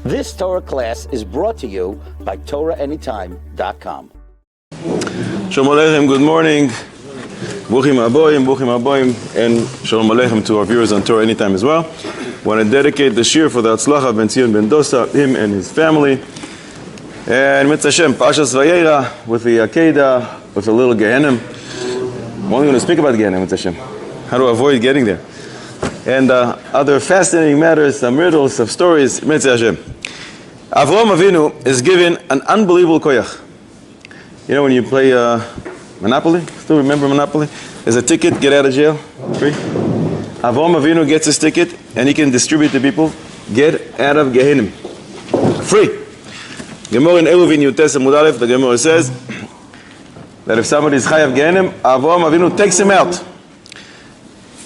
This Torah class is brought to you by TorahAnytime.com. Shalom Aleichem, good morning. Buchim Aboim, and Shalom Aleichem to our viewers on Torah Anytime as well. I want to dedicate the shir for the Hatzlacha Ben Zion Ben Dosa, him and his family. And Mitzvah Hashem, Pashas Vayera, with the Akedah, with a little Gehenom. I'm only going to speak about Gehenom, Mitzvah Hashem. How to avoid getting there. And other fascinating matters, some riddles, some stories, Mitzvah Hashem. Avraham Avinu is given an unbelievable koyach. You know when you play Monopoly? Still remember Monopoly? There's a ticket, get out of jail, free. Avraham Avinu gets his ticket and he can distribute to people, get out of Gehenom. Free. Gemara in Eruvin Yutes Amud Aleph, the Gemara says that if somebody is chayav Gehenom, Avraham Avinu takes him out.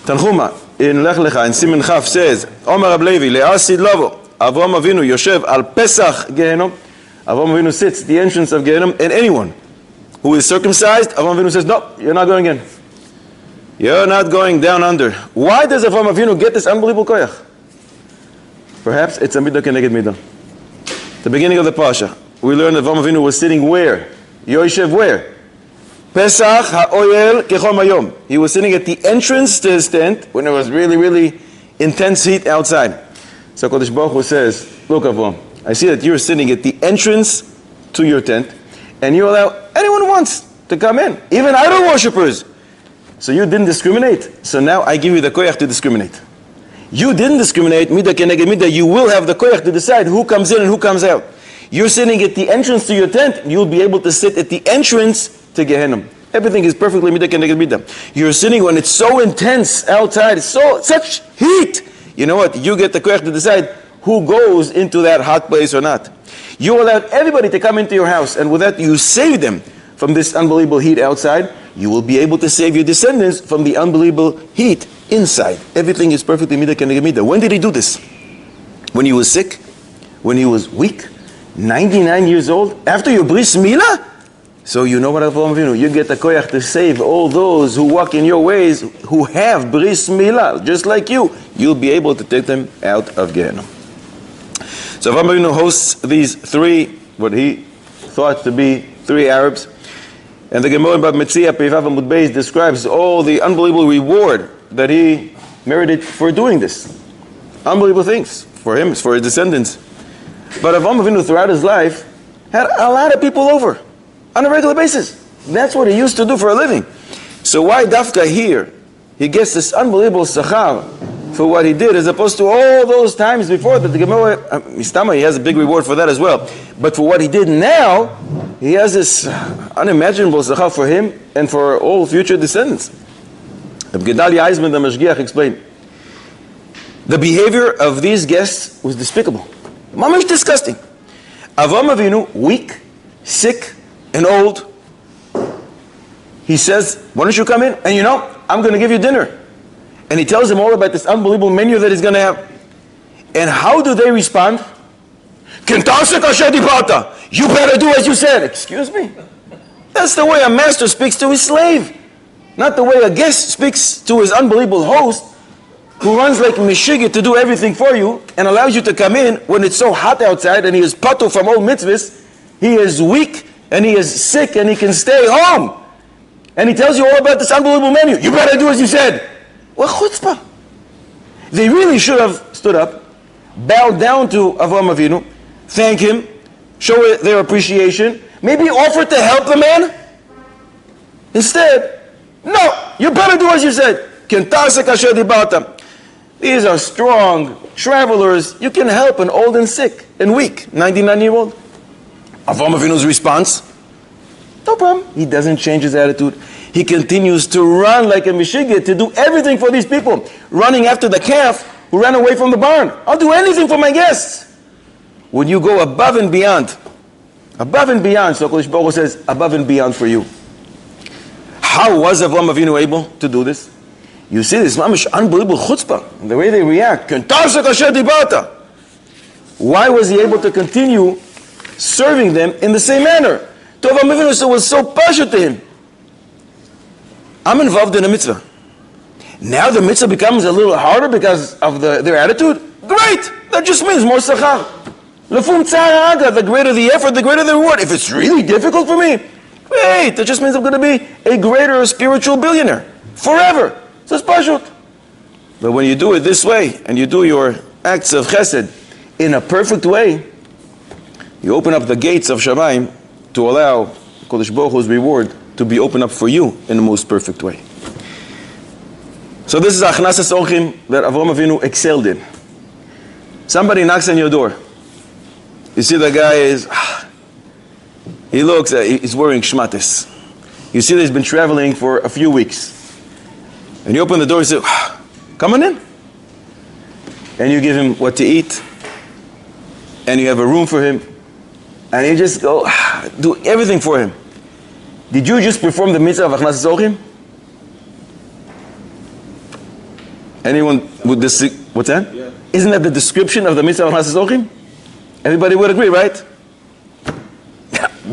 Tanchuma in Lech Lecha in Siman Chaf says, Omer Rab Levi le'asid lovo, Avraham Avinu yoshev al Pesach Gehenom. Avraham Avinu sits at the entrance of Gehenom, and anyone who is circumcised, Avraham Avinu says, no, you're not going in. You're not going down under. Why does Avraham Avinu get this unbelievable koyach? Perhaps it's a midah keneged midah. The beginning of the Pasha, we learned that Avraham Avinu was sitting where? Yoshev where? Pesach ha'oyel kechom hayom. He was sitting at the entrance to his tent when there was really, really intense heat outside. So Kodesh Baruch Hu says, look Avraham, I see that you're sitting at the entrance to your tent and you allow anyone who wants to come in, even idol worshippers. So you didn't discriminate. So now I give you the koyach to discriminate. You didn't discriminate, midah keneged midah. You will have the koyach to decide who comes in and who comes out. You're sitting at the entrance to your tent, you'll be able to sit at the entrance to Gehenom. Everything is perfectly midah keneged midah. You're sitting when it's so intense outside, it's such heat. You know what? You get the koyach to decide who goes into that hot place or not. You allowed everybody to come into your house, and with that you save them from this unbelievable heat outside. You will be able to save your descendants from the unbelievable heat inside. Everything is perfectly midah keneged midah. When did he do this? When he was sick? When he was weak? 99 years old? After your bris milah? So you know what Avraham Avinu, you get the koyach to save all those who walk in your ways, who have bris milah, just like you. You'll be able to take them out of Gehenom. So Avraham Avinu hosts these three, what he thought to be three Arabs. And the Gemara in Bab Metzia, Peivav Amud Beis, describes all the unbelievable reward that he merited for doing this. Unbelievable things for him, for his descendants. But Avraham Avinu throughout his life had a lot of people over on a regular basis. That's what he used to do for a living. So why Dafka here, he gets this unbelievable sachar for what he did, as opposed to all those times before that the Gemara, Mistama, he has a big reward for that as well. But for what he did now, he has this unimaginable sachar for him and for all future descendants. Reb Gedalia Eisman, the Mashgiach, explained, the behavior of these guests was despicable. Mamish disgusting. Avraham Avinu, weak, sick, and old, he says, why don't you come in? And I'm going to give you dinner. And he tells them all about this unbelievable menu that he's going to have. And how do they respond? You better do as you said. Excuse me? That's the way a master speaks to his slave. Not the way a guest speaks to his unbelievable host, who runs like Meshiggah to do everything for you and allows you to come in when it's so hot outside and he is patur from all mitzvahs. He is weak and he is sick and he can stay home. And he tells you all about this unbelievable menu. You better do as you said. What chutzpah. They really should have stood up, bowed down to Avraham Avinu, thank him, show their appreciation, maybe offer to help the man. Instead, no, you better do as you said. These are strong travelers. You can help an old and sick and weak 99-year-old. Avraham Avinu's response, no problem. He doesn't change his attitude. He continues to run like a Meshiggah to do everything for these people, running after the calf who ran away from the barn. I'll do anything for my guests. When you go above and beyond, so Kodesh Baruch Hu says, above and beyond for you. How was Avraham Avinu able to do this? You see this mamish unbelievable chutzpah, the way they react. Why was he able to continue serving them in the same manner? Avraham Avinu was so passionate to him. I'm involved in a mitzvah. Now the mitzvah becomes a little harder because of their attitude? Great! That just means more sachar. Lefum tzara aga, the greater the effort, the greater the reward. If it's really difficult for me, great, that just means I'm going to be a greater spiritual billionaire forever. So it's pashut. But when you do it this way, and you do your acts of chesed in a perfect way, you open up the gates of Shamayim to allow Kodesh Baruch Hu's reward to be opened up for you in the most perfect way. So this is Achnasas Ochim that Avraham Avinu excelled in. Somebody knocks on your door. You see the guy he looks, he's wearing shmatis. You see that he's been traveling for a few weeks. And you open the door and say, come on in. And you give him what to eat. And you have a room for him. And you just go, do everything for him. Did you just perform the mitzvah of Achnasas Ochim? Anyone would disagree? What's that? Yeah. Isn't that the description of the mitzvah of Achnasas Ochim? Everybody would agree, right?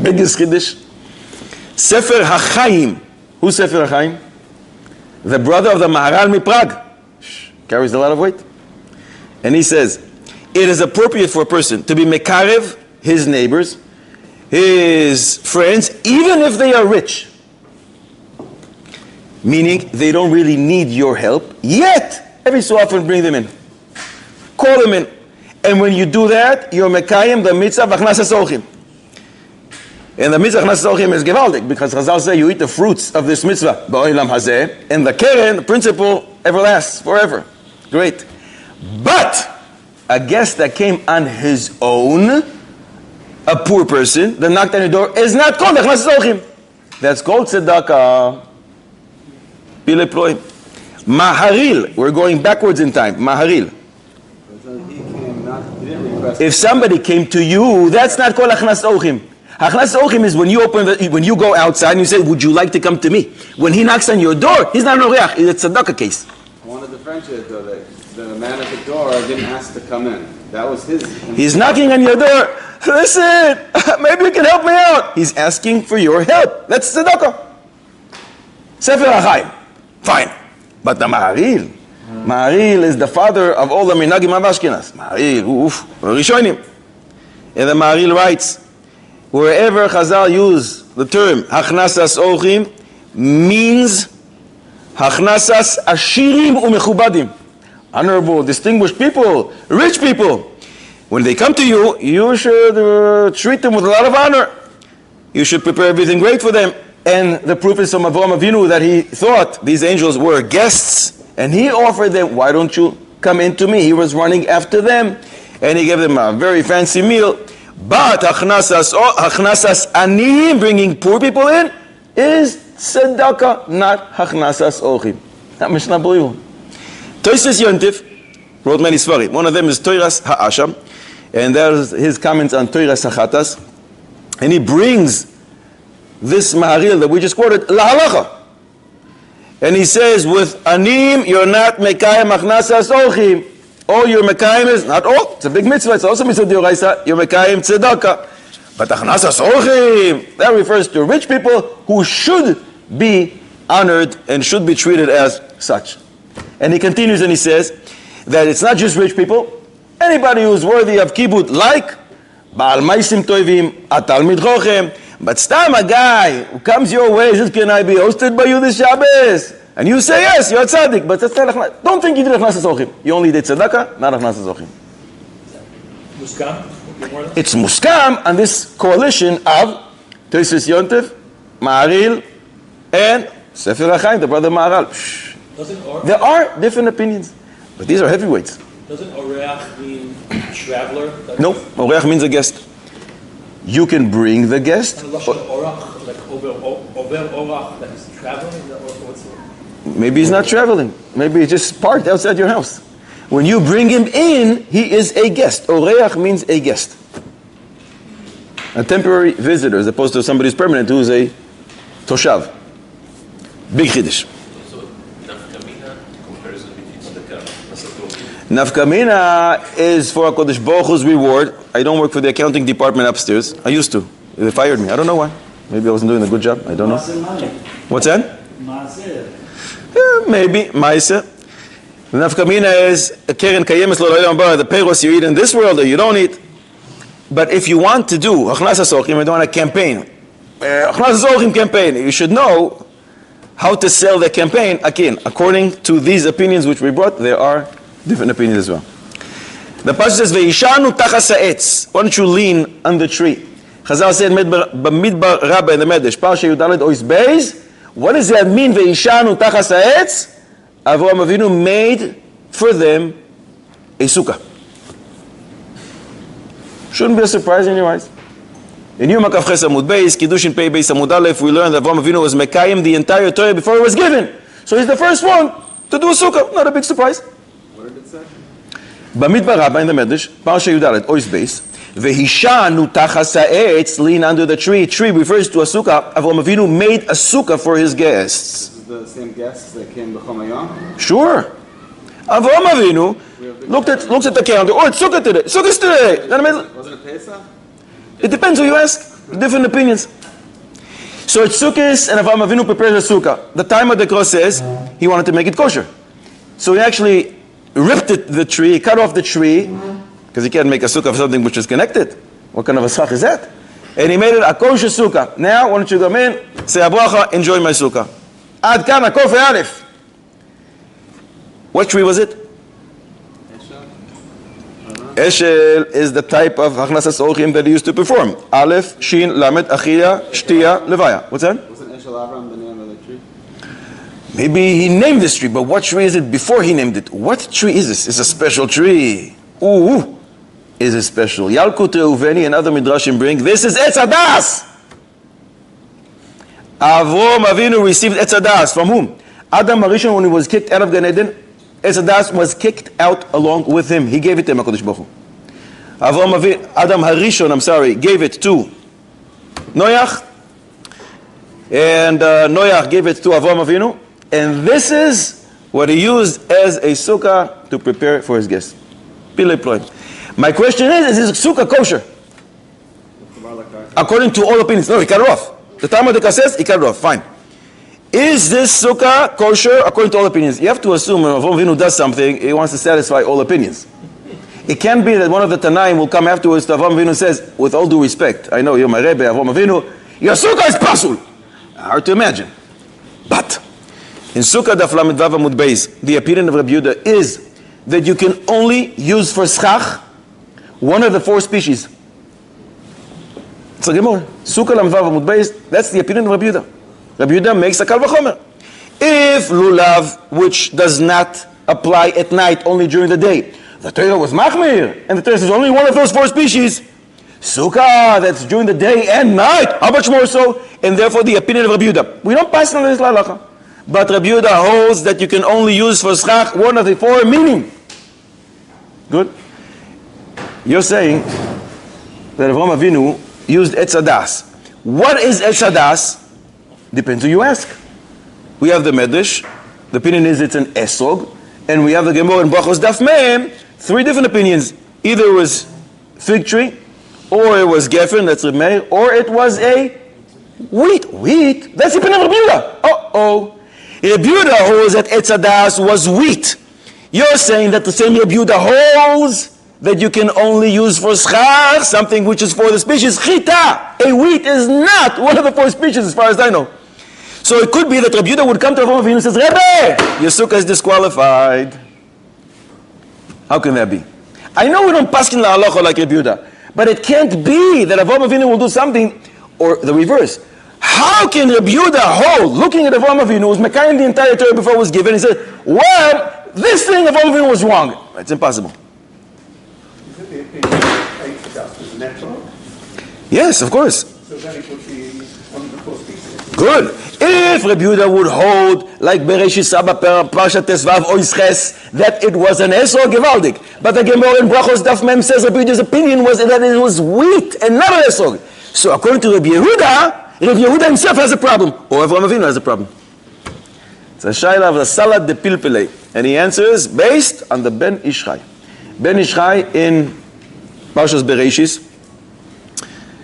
Biggest Kiddush. Sefer HaChaim. Who's Sefer HaChaim? The brother of the Maharal Prague. Carries a lot of weight. And he says, it is appropriate for a person to be mekarev his neighbors, his friends, even if they are rich. Meaning they don't really need your help, yet every so often bring them in. Call them in. And when you do that, you're mekayim the mitzvah of Achnasas Ochim. And the mitzvah of Achnasas Ochim is gewaldig, because Chazal say you eat the fruits of this mitzvah, ba'olam hazeh, and the keren, the principle, everlasts forever. Great. But a guest that came on his own, a poor person that knocked on your door, is not called Achnasas Ochim. That's called tzedakah. Maharil. We're going backwards in time. Maharil. If somebody came to you, that's not called Achnasas Ochim. Achnasas Ochim is when you go outside and you say, would you like to come to me? When he knocks on your door, he's not an oreach. It's a tzedakah case. I want to differentiate though that the man at the door didn't ask to come in. That was his. He's knocking on your door. Listen, maybe you can help me out. He's asking for your help. That's tzedakah. Sefer HaChaim. Fine. But the Maharil. Maharil is the father of all the Minagim of Ashkenaz. Maharil, Rishonim. And the Maharil writes, wherever Chazal use the term Achnasas Ochim, means Achnasas Ashirim Umechubadim. Honorable, distinguished people, rich people. When they come to you, you should treat them with a lot of honor. You should prepare everything great for them. And the proof is from Avraham Avinu that he thought these angels were guests, and he offered them, why don't you come into me? He was running after them, and he gave them a very fancy meal. But Achnasas Aniyim, bringing poor people in, is tzedakah, not Achnasas Ochim. That is unbelievable. Tosis Yontif wrote many svarim. One of them is Toiras Ha'asham, and there's his comments on Toiras Hachatas, and he brings this Maharil that we just quoted, La Halacha. And he says, with Anim, you're not Mekayim Achnasas Ochim. All your Mekayim is, not all, it's a big mitzvah, it's also mitzvah d'oraisa, you're Mekayim Tzedakah. But Achnasas Ochim, that refers to rich people who should be honored and should be treated as such. And he continues and he says that it's not just rich people, anybody who's worthy of kibbut, like Baal Maisim Toivim, Atalmid Chochem. But stam a guy who comes your way, says, can I be hosted by you this Shabbos? And you say yes, you're a tzaddik, but that's not, don't think you did Achnasas Ochim. You only did tzedakah, not Achnasas Ochim. Muskam? It's muskam on this coalition of Tosis Yontif, Maharil, and Sefer HaChaim, the brother Maharal. There are different opinions, but these are heavyweights. Doesn't oreach mean traveler? No, oreach means a guest. You can bring the guest. And orach, like over orach, that is traveling? Maybe he's not traveling. Maybe he's just parked outside your house. When you bring him in, he is a guest. Oreach means a guest. A temporary visitor, as opposed to somebody who's permanent, who is a toshav. Big chiddush. So, nafkamina, comparison between tzedakah. Nafkamina is for HaKadosh Baruch Hu's reward. I don't work for the accounting department upstairs. I used to. They fired me. I don't know why. Maybe I wasn't doing a good job. I don't know. What's that? Maybe. Maisa. The nafkamina is a keren kayemes lo l'olam haba, the peros you eat in this world or you don't eat. But if you want to do Achnasas Orchim, you don't want a campaign. Achnasas Orchim campaign, you should know how to sell the campaign. Again, according to these opinions which we brought, there are different opinions as well. The passage says, "Ve'ishanu tachas ha'etz." Why don't you lean on the tree? Chazal said, "B'midbar Rabba in the Medrash, Parsha Yudaled Ois Beis." What does that mean? "Ve'ishanu tachas ha'etz." Avraham Avinu made for them a sukkah. Shouldn't be a surprise in your eyes. In Yom HaKavches Amud Beis, Kiddushin Pei Beis Amud Aleph, we learned that Avraham Avinu was Mekayim the entire Torah before it was given. So he's the first one to do a sukkah. Not a big surprise. What did it say? B'midbar Rabba in the Medrash, Parsha Yudalet, Ois Beis, Vehishanu tachas ha'etz, lean under the tree. Tree refers to a sukkah. Avraham Avinu made a sukkah for his guests. This is the same guests that came b'chom hayom? Sure. Avraham Avinu looks at the calendar. Oh, it's sukkah today. Sukkah's today. Wasn't it Pesach? It depends who you ask. Different opinions. So it's Sukkot, and Avraham Avinu prepares a sukkah. The time of the cross says he wanted to make it kosher. So he actually ripped the tree, he cut off the tree, because he can't make a sukkah for something which is connected. What kind of a schach is that? And he made it a kosher sukkah. Now, why don't you come in, say a bracha, enjoy my sukkah. Ad kan hakol ve'alef. What tree was it? Eshel is the type of Achnasas Orchim that he used to perform. Aleph, Shin, Lamed, Achia, Shtia, Levaya. What's that? Wasn't Eshel-Avraham the name of the tree? Maybe he named this tree, but what tree is it before he named it? What tree is this? It's a special tree. Ooh, is it special? Yalkut Reuveni and other midrashim bring, this is Etz Hadas. Avraham Avinu received Etz Hadas. From whom? Adam Harishon, when he was kicked out of Gan Eden, Etz Hadas was kicked out along with him. He gave it to him, HaKadosh Baruch Hu. Adam Harishon, gave it to Noach. And Noach gave it to Avraham Avinu. And this is what he used as a sukkah to prepare for his guests. My question is this sukkah kosher? According to all opinions. No, he cut it off. The Talmud says he cut it off. Fine. Is this sukkah kosher according to all opinions? You have to assume when Avraham Avinu does something, he wants to satisfy all opinions. It can't be that one of the Tanaim will come afterwards to Avraham Avinu and says, with all due respect, I know you're my Rebbe, Avraham Avinu, your sukkah is pasul. Hard to imagine. But in Sukkah Daf Lamed Vav Amud Beis, the opinion of Rabbi Yehuda is that you can only use for schach one of the four species. It's a Gemara. Sukkah Lamed Vav Amud Beis, that's the opinion of Rabbi Yehuda. Rabbi Yehuda makes a kal v'chomer. If lulav, which does not apply at night, only during the day, the Torah was machmir, and the Torah says only one of those four species, sukkah, that's during the day and night, how much more so? And therefore the opinion of Rabbi Yehuda. We don't pass on this halacha. But Rabbi Yehuda holds that you can only use for schach one of the four, meaning. Good? You're saying that Avraham Avinu used Etz Hadas. What is Etz Hadas? Depends who you ask. We have the Medrash. The opinion is it's an esog. And we have the Gemara in Brachos Daf Mem. Three different opinions. Either it was fig tree, or it was geffen, that's Reb Meir, or it was a wheat. Wheat? That's the opinion of Rabbi Yehuda. Uh-oh. Rabbi Yehuda holds that Etz Hadas was wheat. You're saying that the same Rabbi Yehuda holds that you can only use for schach something which is for the species chita. A wheat is not one of the four species as far as I know. So it could be that Rabbi Yehuda would come to Avraham Avinu and says, Rebbe, your sukkah is disqualified. How can that be? I know we don't paskin la halacha like Rabbi Yehuda, but it can't be that Avraham Avinu will do something, or the reverse. How can Rabbi Yehuda hold, looking at Avraham Avinu, who was mekayim the entire Torah before it was given, he said, well, this thing Avraham Avinu was wrong. It's impossible. Isn't the opinion that Etz Hadas was natural? Yes, of course. So then it would be one of the four species. Good. If Rabbi Yehuda would hold, like Bereshit Saba Parshat Tesvav Oisches, that it was an Esor Gevaldik. But the Gemara in Brachos Daf Mem says Rabbi Yehuda's opinion was that it was wheat and not an Esor. So according to Rabbi Yehuda himself has a problem. Or Avraham Avinu has a problem. It's a Shaila of the Salad de Pilpilei. And he answers based on the Ben Ishchai. Ben Ishchai in Parshas Bereshis,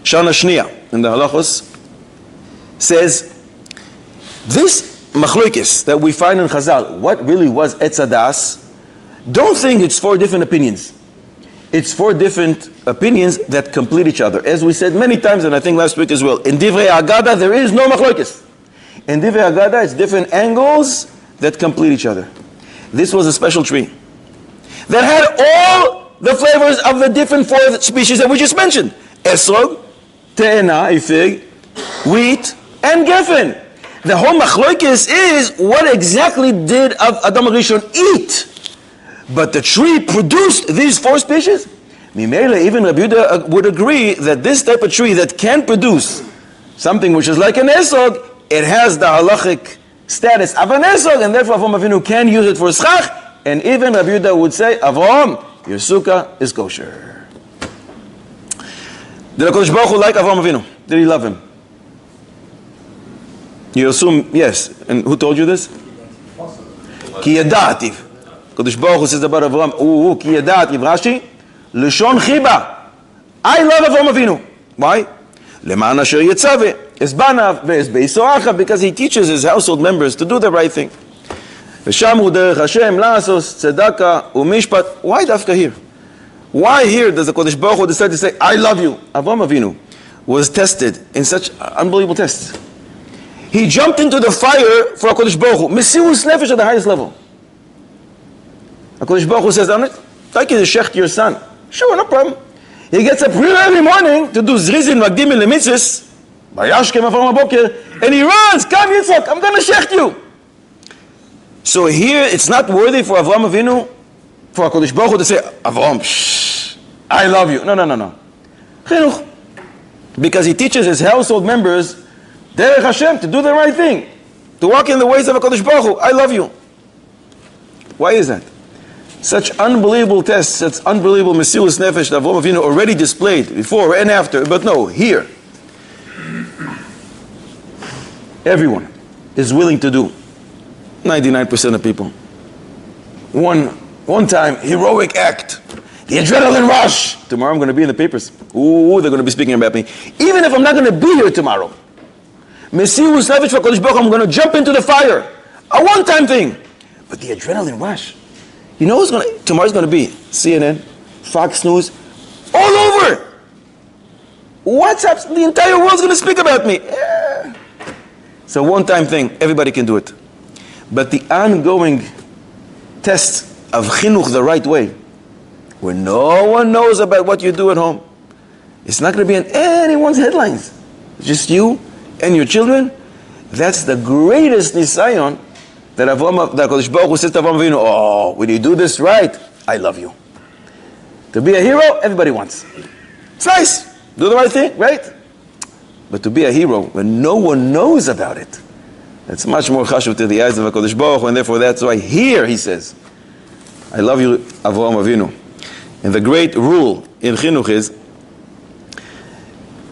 Shana Shnia, in the Halachos, says, this machloikis that we find in Chazal, what really was Etz Hadas, don't think it's four different opinions. It's 4 different opinions that complete each other. As we said many times, and I think last week as well, in Divrei Agada there is no machlokes. In Divrei Agada it's different angles that complete each other. This was a special tree that had all the flavors of the different 4 species that we just mentioned. Esrog, te'ena, a fig, wheat, and geffen. The whole machlokes is what exactly did Adam Rishon eat? But the tree produced these 4 species. Mimele, even Rabbi Yehuda would agree that this type of tree that can produce something which is like an esrog, it has the halachic status of an esrog, and therefore Avraham Avinu can use it for schach. And even Rabbi Yehuda would say, Avraham, your sukkah is kosher. Did HaKadosh Baruch Hu like Avraham Avinu? Did he love him? You assume yes. And who told you this? Ki yada'ativ. HaKadosh Baruch Hu says about Avraham, Ki yada'ativ. Rashi, Leshon chiba. I love Avraham Avinu. Why? Le'man asher yitzave. Es banav ve'es beisoracha. Because he teaches his household members to do the right thing. V'shamru derech Hashem la'asos tzedaka u'mishpat. Why dafka here? Why here does the HaKadosh Baruch Hu decide to say, I love you? Avraham Avinu was tested in such unbelievable tests. He jumped into the fire for HaKadosh Baruch Hu. Mesirus nefesh at the highest level. HaKadosh Baruch Hu says, I'm like you to shecht your son. Sure, no problem. He gets up real early morning to do zrizin magdim lemitzvos. And he runs, come Yitzchak, I'm going to shecht you. So here, it's not worthy for Avraham Avinu, for HaKadosh Baruch Hu to say, Avraham, I love you. No. Chinuch. Because he teaches his household members, derech Hashem, to do the right thing. To walk in the ways of HaKadosh Baruch Hu. I love you. Why is that? Such unbelievable tests, such unbelievable mesirus nefesh that Avraham Avinu already displayed before and after. But no, here. Everyone is willing to do. 99% of people. One time, heroic act. The adrenaline rush. Tomorrow I'm going to be in the papers. Ooh, they're going to be speaking about me. Even if I'm not going to be here tomorrow. Mesirus nefesh for HaKadosh Baruch Hu, I'm going to jump into the fire. A one-time thing. But the adrenaline rush. You know tomorrow's going to be CNN, Fox News, all over. WhatsApp, the entire world's going to speak about me. Yeah. It's a one-time thing. Everybody can do it. But the ongoing test of chinuch the right way, where no one knows about what you do at home, it's not going to be in anyone's headlines. It's just you and your children. That's the greatest nisayon that HaKadosh Baruch Hu says to Avraham Avinu, when you do this right, I love you. To be a hero, everybody wants. It's nice. Do the right thing, right? But to be a hero when no one knows about it, that's much more chashuv to the eyes of HaKadosh Baruch Hu, and therefore that's why here he says, I love you, Avraham Avinu. And the great rule in chinuch is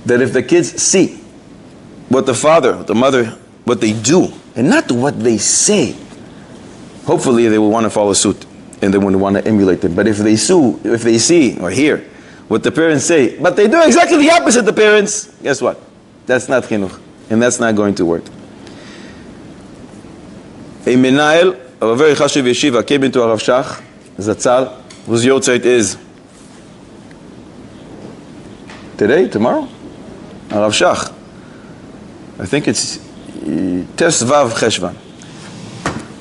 that if the kids see what the father, the mother, what they do, and not what they say, hopefully they will want to follow suit and they will want to emulate them. But if they see or hear what the parents say, but they do exactly the opposite the parents, guess what? That's not chinuch, and that's not going to work. A menael of a very chashuv yeshiva came into a Rav Shach Zatzal, whose yortzeit is today, tomorrow? A Rav Shach. I think it's Tes Vav Cheshvan.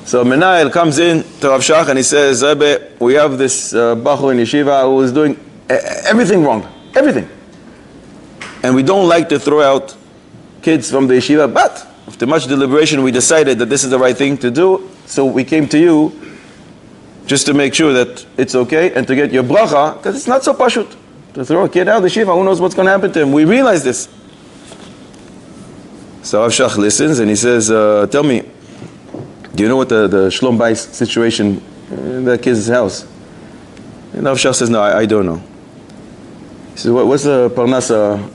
So Menael comes in to Rav Shach and he says, Rebbe, we have this Bachur in Yeshiva who is doing everything wrong. Everything. And we don't like to throw out kids from the Yeshiva, but after much deliberation we decided that this is the right thing to do, so we came to you just to make sure that it's okay and to get your bracha, because it's not so pashut to throw a kid out of the Yeshiva. Who knows what's going to happen to him? We realize this. So Rav Shach listens and he says, tell me, do you know what the Shlom Bayis situation in that kid's house? And Rav Shach says, no, I don't know. He says, what's the Parnasa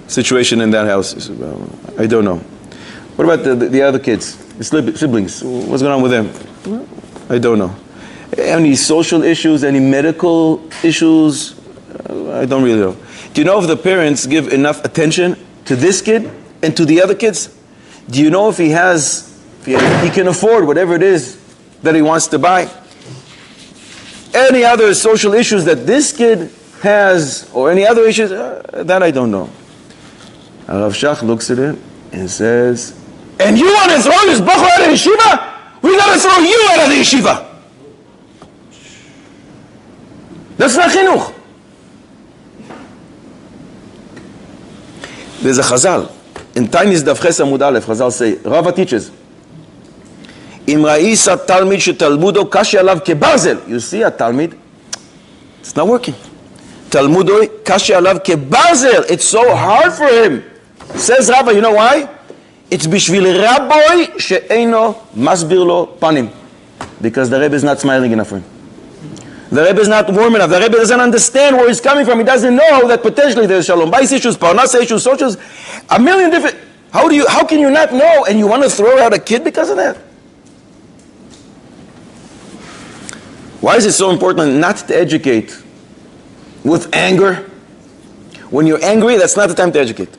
situation in that house? He says, well, I don't know. What about the other kids, the siblings? What's going on with them? Well, I don't know. Any social issues, any medical issues? I don't really know. Do you know if the parents give enough attention to this kid and to the other kids? Do you know if he can afford whatever it is that he wants to buy? Any other social issues that this kid has, or any other issues, that I don't know. Rav Shach looks at it and says, and you want to throw this Bachur out of the yeshiva? We got to throw you out of the yeshiva. That's not Chinuch. There's a Chazal. In Tainis Daf Ches Amud Aleph, Chazal say, Rava teaches, Im ra'isa talmid shetalmudo kashi alav kebarzel. You see a talmid, it's not working. Talmudo kashi alav kebarzel. It's so hard for him. Says Rava, you know why? It's bishvil rabbi she'eino masbir lo panim. Because the Rebbe is not smiling enough for him. The Rebbe is not warm enough. The Rebbe doesn't understand where he's coming from. He doesn't know that potentially there's shalom bais issues, parnasa issues, social issues, a million different. How can you not know? And you want to throw out a kid because of that? Why is it so important not to educate with anger? When you're angry, that's not the time to educate.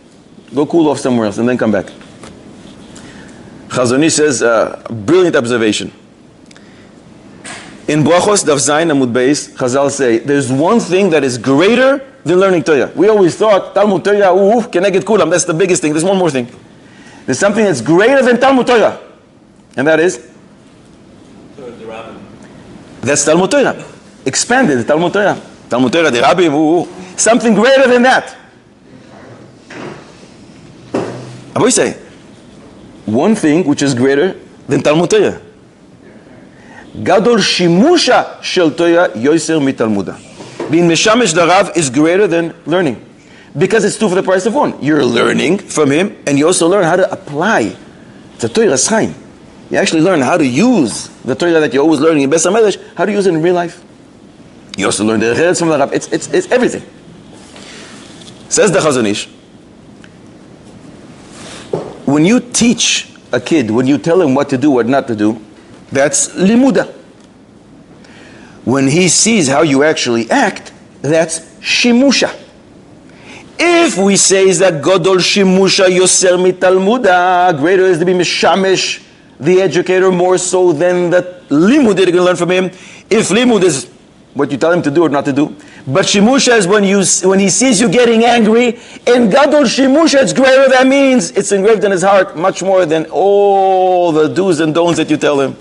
Go cool off somewhere else and then come back. Chazon Ish says, brilliant observation. In Brachos Daf Zayin Amud Beis, Chazal say, there's one thing that is greater than learning Torah. We always thought, Talmud Torah, Keneged Kulam, that's the biggest thing. There's one more thing. There's something that's greater than Talmud Torah. And that is? That's Talmud Torah. Expanded Talmud Torah. Talmud Torah, the Rabbim, something greater than that. Abu say, one thing which is greater than Talmud Torah. Gadol shimusha shel Torah yoser mitalmuda. Being meshamesh darav is greater than learning. Because it's two for the price of one. You're learning from him, and you also learn how to apply the Torah Chaim. You actually learn how to use the Torah that you're always learning in Beis HaMedrash, how to use it in real life. You also learn the Riddles from the Rav. It's everything. Says the Chazon Ish, when you teach a kid, when you tell him what to do, what not to do, that's limuda. When he sees how you actually act, that's shimusha. If we say is that Godol shimusha yoser mitalmuda, greater is to be mishamesh, the educator, more so than the limud that you're going to learn from him. If limud is what you tell him to do or not to do, but shimusha is when he sees you getting angry, and Gadol shimusha, it's greater. That means it's engraved in his heart much more than all the do's and don'ts that you tell him.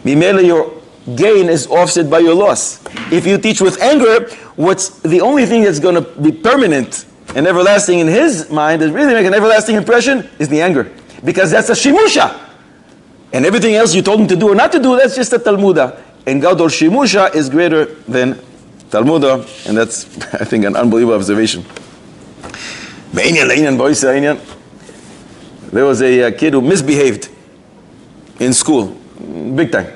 Mimele, your gain is offset by your loss. If you teach with anger, what's the only thing that's going to be permanent and everlasting in his mind, is really make an everlasting impression, is the anger. Because that's a shimusha. And everything else you told him to do or not to do, that's just a talmuda. And Gadol shimusha is greater than talmuda. And that's, I think, an unbelievable observation. There was a kid who misbehaved in school. Big time.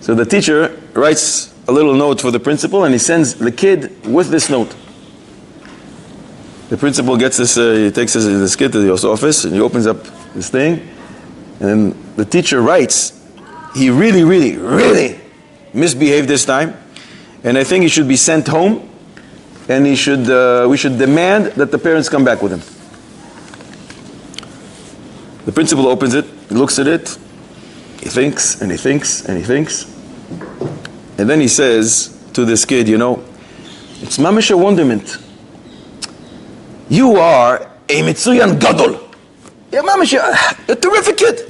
So the teacher writes a little note for the principal, and he sends the kid with this note. The principal gets this, he takes this kid to the office, and he opens up this thing, and the teacher writes, he really, really, really misbehaved this time, and I think he should be sent home, and we should demand that the parents come back with him. The principal opens it, he looks at it, he thinks, and he thinks, and he thinks. And then he says to this kid, it's mamish a wonderment. You are a mitzuyan gadol. You're mamish, a terrific kid.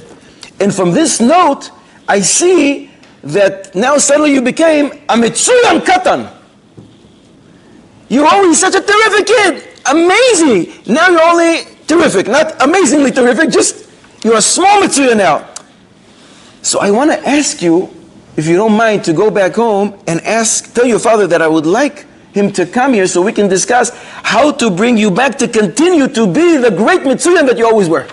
And from this note, I see that now suddenly you became a mitzuyan katan. You're always such a terrific kid. Amazing. Now you're only terrific, not amazingly terrific, just you're a small mitzuyan now. So I want to ask you, if you don't mind, to go back home and tell your father that I would like him to come here so we can discuss how to bring you back to continue to be the great mitzuyan that you always were.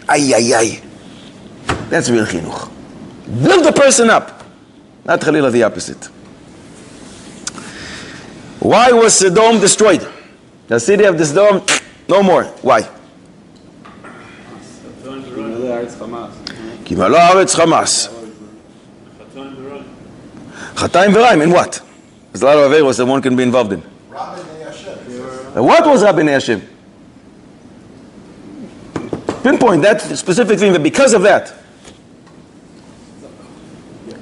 Ay, ay, ay. That's real chinuch. Build the person up, not chalila the opposite. Why was Sodom destroyed? The city of Sodom, no more. Why? כי מלוא הארץ חמאס. Chataim v'raim, in what? There's a lot of averos that one can be involved in. What was Rabbeinu Hashem? Pinpoint that specific thing, that because of that.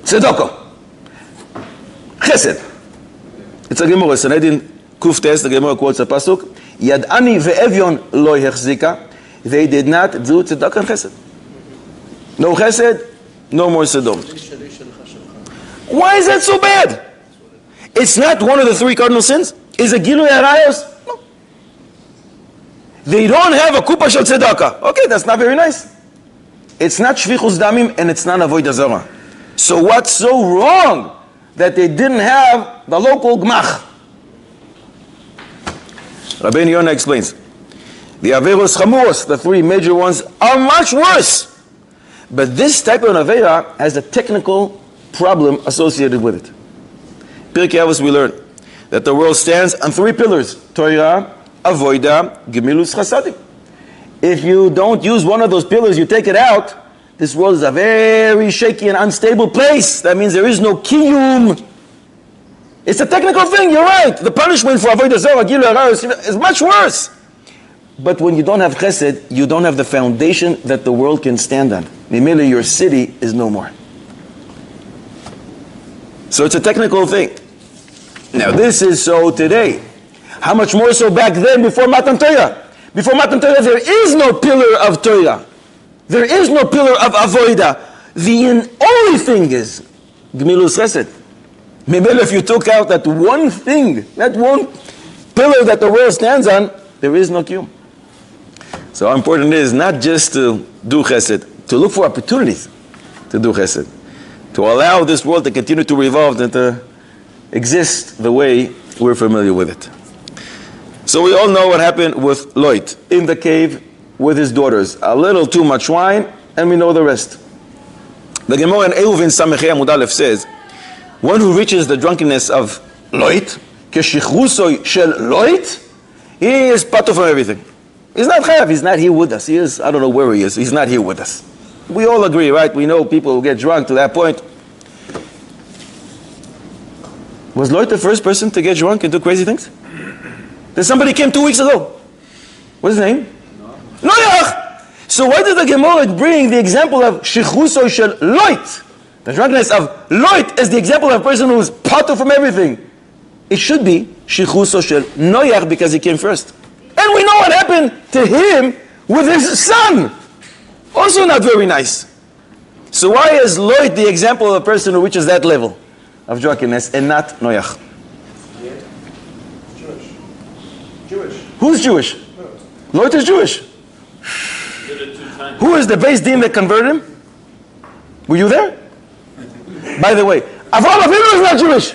Tzedakah. Chesed. It's a Gemara, Sanhedrin Kuftes, the Gemara quotes a pasuk, Yad'ani ve'evyon lo yechzika. They did not do tzedakah and chesed. No chesed, no more sedom. Why is that so bad? It's not one of the 3 cardinal sins. Is it Gilui Arayos? No. They don't have a kupa shel tzedakah. Okay, that's not very nice. It's not shvichus damim and it's not avodah zarah. So what's so wrong that they didn't have the local gmach? Rabbeinu Yonah explains. The averos chamuros, the 3 major ones, are much worse. But this type of avera has a technical problem associated with it. Pirkei Avos we learn that the world stands on 3 pillars: Torah, Avodah, Gemilus Chasadim. If you don't use one of those pillars, you take it out, this world is a very shaky and unstable place. That means there is no kiyum. It's a technical thing, you're right. The punishment for Avodah Zarah, Gilui Arayos, is much worse. But when you don't have chesed, you don't have the foundation that the world can stand on. Namely, your city is no more. So it's a technical thing. Now this is so today. How much more so back then before Matan Torah? Before Matan Torah there is no pillar of Torah. There is no pillar of Avodah. The only thing is Gemilus Chesed. Maybe if you took out that one thing, that one pillar that the world stands on, there is no kiyum. So how important it is not just to do chesed, to look for opportunities to do chesed, to allow this world to continue to revolve and to exist the way we're familiar with it. So we all know what happened with Lot in the cave with his daughters. A little too much wine, and we know the rest. The Gemara in Eruvin Samechei Amud Aleph says, one who reaches the drunkenness of Lot, keshichruso shel Lot, he is part of everything. He's not chayav, he's not here with us. He is, I don't know where he is, he's not here with us. We all agree, right? We know people who get drunk to that point. Was Lot the first person to get drunk and do crazy things? Then somebody came 2 weeks ago. What's his name? Noach! So why did the Gemara bring the example of shichruso shel Lot? The drunkenness of Lot is the example of a person who is part from everything. It should be shichruso shel Noach because he came first. And we know what happened to him with his son. Also not very nice. So why is Lot the example of a person who reaches that level of drunkenness and not Noach? Jewish. Who's Jewish? Lot is Jewish. Who is the base din that converted him? Were you there? By the way, Avraham Avinu is not Jewish.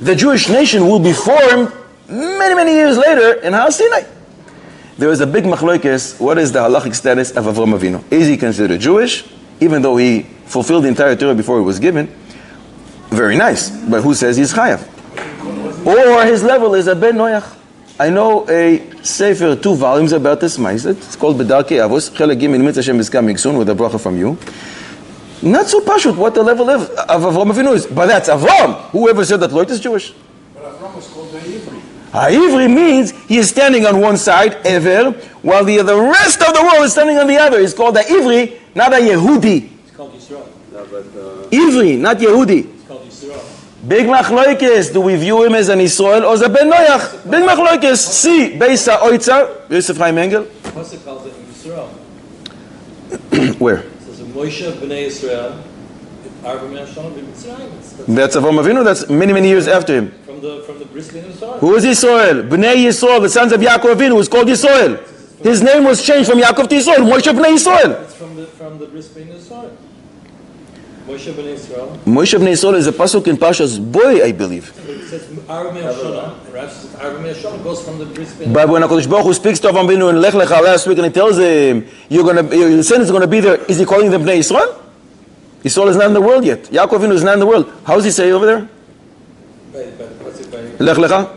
The Jewish nation will be formed many, many years later in Har Sinai. There is a big machlokes. What is the halachic status of Avraham Avinu? Is he considered Jewish, even though he fulfilled the entire Torah before it was given? Very nice, but who says he's chayav? Or his level is a ben Noach. I know a sefer, 2 volumes about this ma'aseh. It's called Bedarkei Avos. Chelek Gimel Mitzvah Hashem is coming soon with a bracha from you. Not so pashut what the level of Avraham Avinu is, but that's Avram. Whoever said that Lot is Jewish? But Avram was called the Ivri. Ha'ivri means he is standing on one side, Ever, while the rest of the world is standing on the other. He's called a Ivri, not a Yehudi. It's called Yisrael. Ivri, not Yehudi. It's called Yisrael. Big machlokes. Do we view him as an Israel or as a Ben Noach? Big machlokes. See, Beisa Oitza, Yosef Chaim Engel. What's it called in Yisrael? Where? It says Moshe B'nai Yisrael, Arba Me'ashon B'Mitzrayim. That's Avraham Avinu. That's many, many years after him. From the Bris Bein Yisrael. Who is Yisrael? Bnei Yisrael, the sons of Yaakov Avinu, who's called Yisrael. His name was changed from Yaakov to Yisrael. Moshe Bnei Yisrael. It's from the Bris Bein Yisrael. Moshe B'nai Yisrael. Moshe Bnei Yisrael is a pasuk in Parshas Boy, I believe. It says Arba Me'ashon. Rashi says Arba Me'ashon goes from the Bris Bein. But when HaKadosh Baruch Hu speaks to Avraham Avinu in Lech Lecha last week and he tells him, your sin is going to be there, is he calling them Bnei Yisrael? Yisrael is not in the world yet. Yaakov Avinu is not in the world. How does he say over there? Lech Lecha?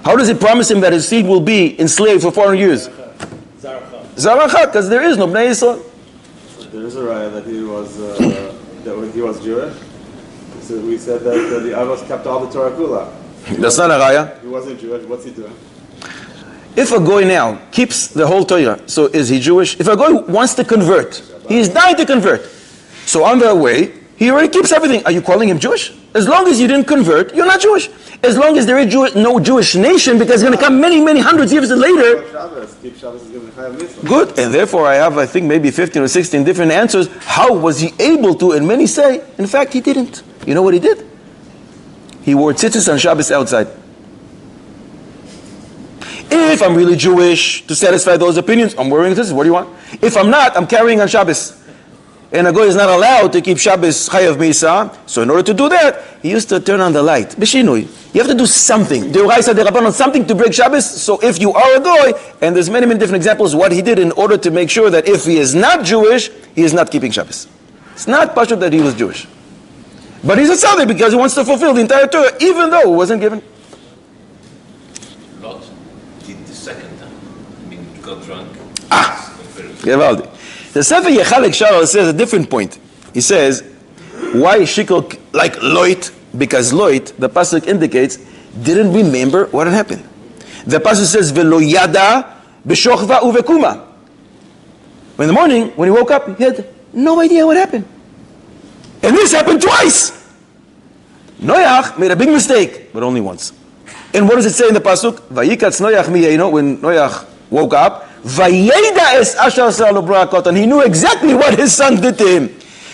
How does it promise him that his seed will be enslaved for 400 years? Zaracha, because there is no Bnei Yisrael. There is a raya that he was Jewish. So we said that the Avos kept all the Torah Kula. That's not a raya. He wasn't Jewish. What's he doing? If a goy now keeps the whole Torah, so is he Jewish? If a goy wants to convert, he is dying to convert. So on their way, he already keeps everything. Are you calling him Jewish? As long as you didn't convert, you're not Jewish. As long as there is no Jewish nation, because it's going to come many, many hundreds of years later. Keep Shabbos is going to be chayav mitzvah. Good, and therefore I have, I think, maybe 15 or 16 different answers. How was he able to? And many say, in fact, he didn't. You know what he did? He wore tzitzis on Shabbos outside. If I'm really Jewish, to satisfy those opinions, I'm wearing tzitzis. What do you want? If I'm not, I'm carrying on Shabbos. And a guy is not allowed to keep Shabbos chayav misa. So in order to do that, he used to turn on the light. B'shinui. You have to do something. Deoraisa derabbanon, something to break Shabbos. So if you are a goy, and there's many, many different examples what he did in order to make sure that if he is not Jewish, he is not keeping Shabbos. It's not pashut that he was Jewish. But he's a tzaddik because he wants to fulfill the entire Torah, even though it wasn't given. Lot did the second time. I mean, got drunk. Gevaldi. The Sefer Yechalek Shaul says a different point. He says, why Shikol like Loit? Because Loit, the pasuk indicates, didn't remember what had happened. The pasuk says, "Velo yada b'shochva uvekuma." In the morning, when he woke up, he had no idea what happened. And this happened twice. Noach made a big mistake, but only once. And what does it say in the pasuk? Vayikatz Noach miyeino, when Noach woke up, Vayeda es asher asa lo brakot, and he knew exactly what his son did to him.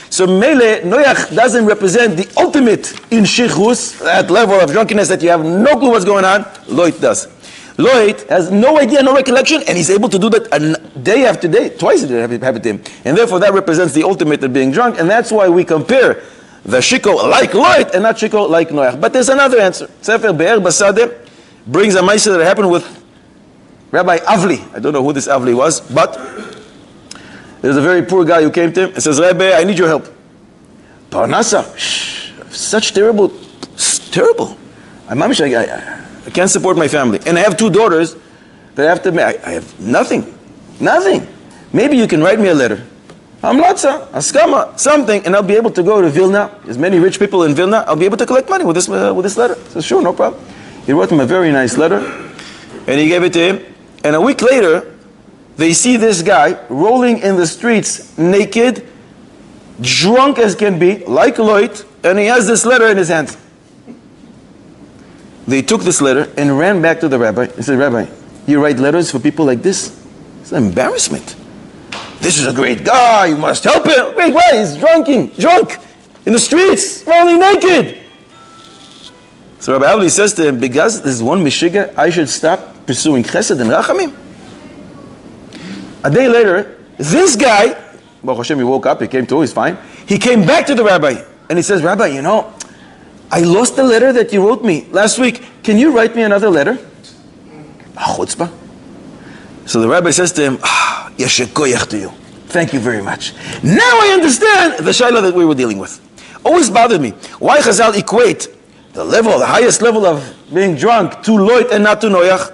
So Mele, Noach doesn't represent the ultimate in shichus, that level of drunkenness that you have no clue what's going on. Loit does. Loit has no idea, no recollection, and he's able to do that day after day. Twice it happened to him. And therefore that represents the ultimate of being drunk, and that's why we compare the shiko like Loit and not shiko like Noach. But there's another answer. Sefer Be'er Basadeh brings a ma'aseh that happened with Rabbi Avli. I don't know who this Avli was, but there's a very poor guy who came to him and says, Rabbi, I need your help. Parnasa, such terrible. I can't support my family. And I have 2 daughters that I have to marry. I have nothing. Maybe you can write me a letter. Amlatza, askama, something, and I'll be able to go to Vilna. There's many rich people in Vilna. I'll be able to collect money with this letter. I said, sure, no problem. He wrote him a very nice letter, and he gave it to him. And a week later, they see this guy rolling in the streets naked, drunk as can be, like Loit, and he has this letter in his hands. They took this letter and ran back to the rabbi and said, Rabbi, you write letters for people like this? It's an embarrassment. This is a great guy, you must help him. Wait, why? He's drunk in the streets, rolling naked. So Rabbi Avli says to him, because this is one Meshiga, I should stop pursuing chesed and rachamim? A day later, this guy, Baruch Hashem, he woke up, he came to, he's fine. He came back to the rabbi, and he says, Rabbi, you know, I lost the letter that you wrote me last week. Can you write me another letter? Chutzpah. So the rabbi says to him, Yeshe koyach to you. Thank you very much. Now I understand the shayla that we were dealing with. Always bothered me. Why Chazal equate the highest level of being drunk to Loit and not to Noach?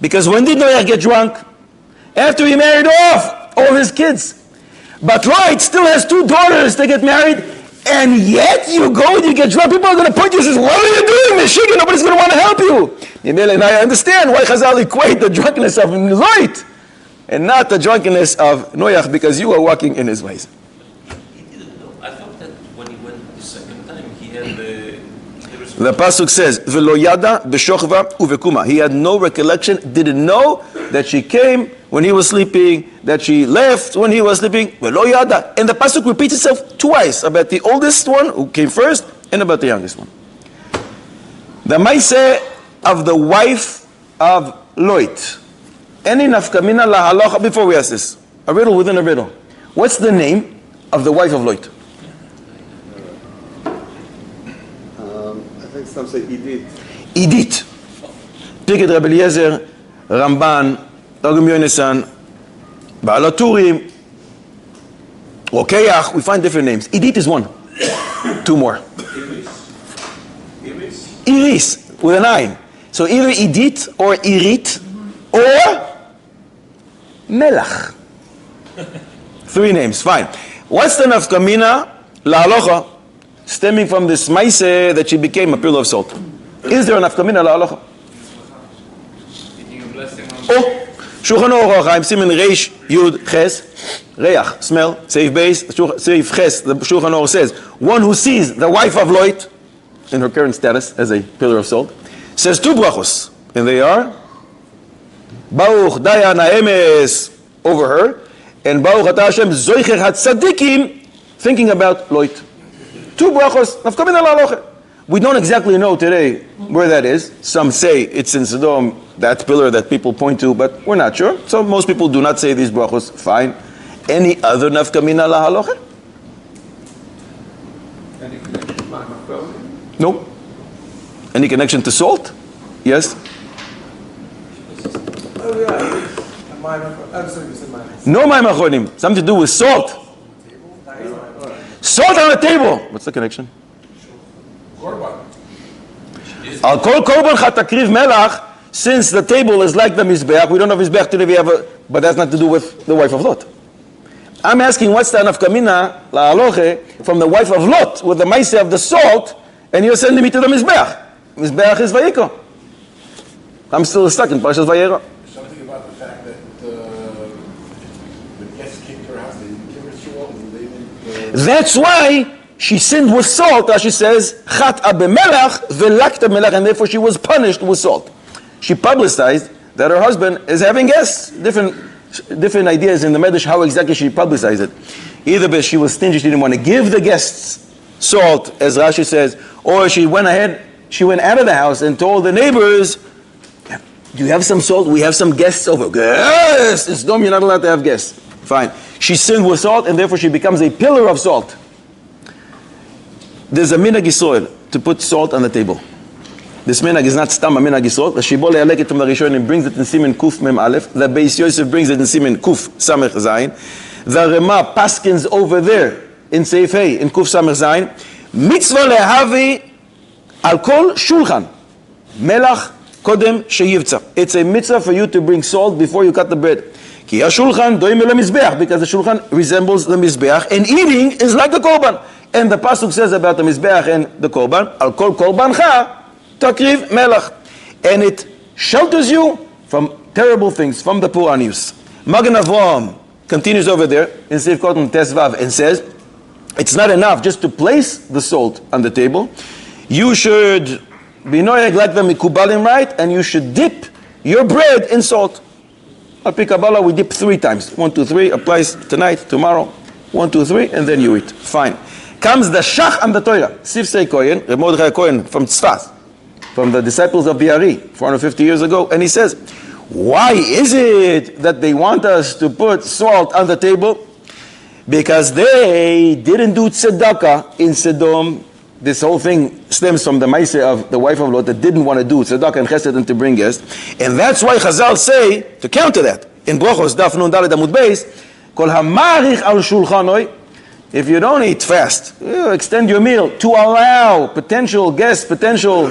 Because when did Noach get drunk? After he married off all his kids. But Loit still has 2 daughters to get married, and yet you go and you get drunk. People are going to point to you and say, what are you doing, Meshiga? Nobody's going to want to help you. And I understand why Chazal equate the drunkenness of Loit and not the drunkenness of Noach, because you are walking in his ways. He didn't know. I thought that when he went the second time, he had the pasuk says, "Velo yada b'shochva uvekuma." He had no recollection, didn't know that she came when he was sleeping, that she left when he was sleeping. Velo yada, and the pasuk repeats itself twice about the oldest one who came first and about the youngest one. The ma'aseh of the wife of Loit. Any nafkamina la halacha. Before we ask this, a riddle within a riddle. What's the name of the wife of Loit? I think some say Edith. Edith. Pick it, Rabbi Eliezer, Ramban, Targum Yonesan, Baal HaTurim, Rokeach. We find different names. Edith is one. 2 more. Iris with an I. So either Edith or Irit or Melach. 3 names. Fine. What's the nafkamina la halacha stemming from this ma'aseh that she became a pillar of salt? Is there a nafkamina la halacha? Oh, Shulchan Aruch Chaim Siman Reish Yud Ches Reach, smell, Seif Beis, Seif Ches. The Shulchan Aruch says, one who sees the wife of Loit, in her current status as a pillar of salt, says 2 brachos, and they are Baruch Dayan Haemes over her, and Baruch Ata Hashem Zoicher HaTzadikim, thinking about Loit. 2 brachos, nafkamina la'aloche. We don't exactly know today where that is. Some say it's in Sodom, that pillar that people point to, but we're not sure. So most people do not say these brachos. Fine. Any other nafkamina la'aloche? Any connection to my macroni? No. Any connection to salt? Yes. Oh yeah, my macroni. Absolutely, it's in my. No, my machonim. Something to do with salt. Salt on the table. What's the connection? Korban. Al kol korban chatakriv melach. Since the table is like the mizbeach, we don't have mizbeach today. But that's not to do with the wife of Lot. I'm asking, what's the nafkamina la'aloche from the wife of Lot with the ma'aseh of the salt, and you're sending me to the mizbeach? Mizbeach is vayiko. I'm still stuck in Parshas Vayera. Something about the fact that the guests came to her house, they didn't give her salt, and they didn't. That's why she sinned with salt, as she says, chat'a b'melach v'lakta melach, and therefore she was punished with salt. She publicized that her husband is having guests. Different ideas in the Medrash how exactly she publicized it. Either because she was stingy, she didn't want to give the guests salt, as Rashi says, or she went out of the house and told the neighbors, do you have some salt? We have some guests over. Yes! In Sodom, you're not allowed to have guests. Fine. She sinned with salt, and therefore she becomes a pillar of salt. There's a minhag Yisrael to put salt on the table. This minhag is not stam a minhag Yisrael. The Shibboleh Aleket from the Rishon and brings it in Simen Kuf Mem Aleph. The Beis Yosef brings it in Simen Kuf Samech Zayin. The Rema paskins over there in Seif Hey in Kuf Samech Zayin. Mitzvah lehavi al kol shulchan melach kodem sheyivtza. It's a mitzvah for you to bring salt before you cut the bread. Ki ha-shulchan doim el mizbeach, because the shulchan resembles the mizbeach, and eating is like the korban. And the pasuk says about the mizbeach and the korban, al kol korbancha takriv melach, and it shelters you from terrible things, from the Puranius. Magen Avraham continues over there in Seif Koton Tesvav and says, it's not enough just to place the salt on the table. You should be noyeg like the mikubalim, right? And you should dip your bread in salt. Al pi Kabbalah, we dip 3 times. 1, 2, 3 applies tonight, tomorrow. 1, 2, 3, and then you eat. Fine. Comes the Shach and the Torah. Sifsei Kohen, Reb Mordechai Kohen from Tzfat, from the disciples of Biari 450 years ago, and he says, why is it that they want us to put salt on the table? Because they didn't do tzedakah in Sodom. This whole thing stems from the ma'aseh of the wife of Lot that didn't want to do tzedakah and chesed and to bring guests. And that's why Chazal say, to counter that, in Brochos, Daf Nun Daled Amud Beis, Kol hamarich al shulchanoi, if you don't eat fast, you extend your meal to allow potential guests, potential